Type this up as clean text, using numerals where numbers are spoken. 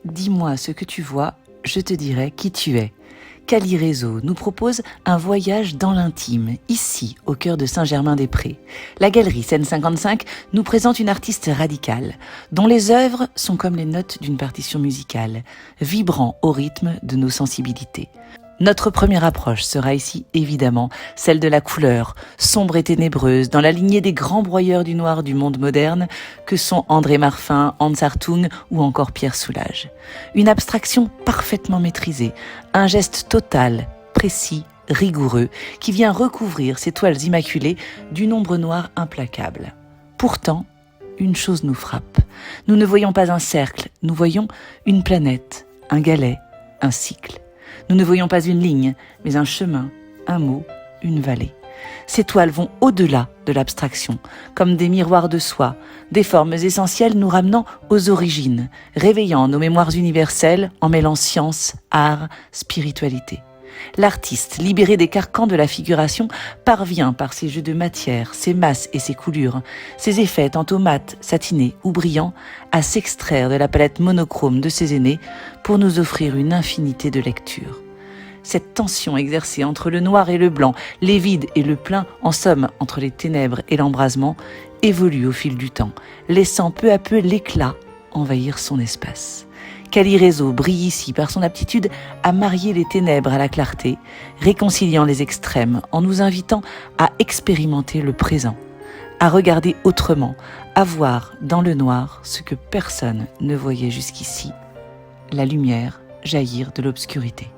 dis-moi ce que tu vois, je te dirai qui tu es. Cali Réseau nous propose un voyage dans l'intime, ici, au cœur de Saint-Germain-des-Prés. La galerie Scène 55 nous présente une artiste radicale, dont les œuvres sont comme les notes d'une partition musicale, vibrant au rythme de nos sensibilités. Notre première approche sera ici, évidemment, celle de la couleur, sombre et ténébreuse, dans la lignée des grands broyeurs du noir du monde moderne, que sont André Marfin, Hans Hartung ou encore Pierre Soulages. Une abstraction parfaitement maîtrisée, un geste total, précis, rigoureux, qui vient recouvrir ces toiles immaculées d'une ombre noire implacable. Pourtant, une chose nous frappe. Nous ne voyons pas un cercle, nous voyons une planète, un galet, un cycle. Nous ne voyons pas une ligne, mais un chemin, un mot, une vallée. Ces toiles vont au-delà de l'abstraction, comme des miroirs de soi, des formes essentielles nous ramenant aux origines, réveillant nos mémoires universelles en mêlant science, art, spiritualité. L'artiste, libéré des carcans de la figuration, parvient par ses jeux de matière, ses masses et ses coulures, ses effets tantôt mat, satinés ou brillants, à s'extraire de la palette monochrome de ses aînés pour nous offrir une infinité de lectures. Cette tension exercée entre le noir et le blanc, les vides et le plein, en somme entre les ténèbres et l'embrasement, évolue au fil du temps, laissant peu à peu l'éclat envahir son espace. Cali Réseau brille ici par son aptitude à marier les ténèbres à la clarté, réconciliant les extrêmes en nous invitant à expérimenter le présent, à regarder autrement, à voir dans le noir ce que personne ne voyait jusqu'ici, la lumière jaillir de l'obscurité.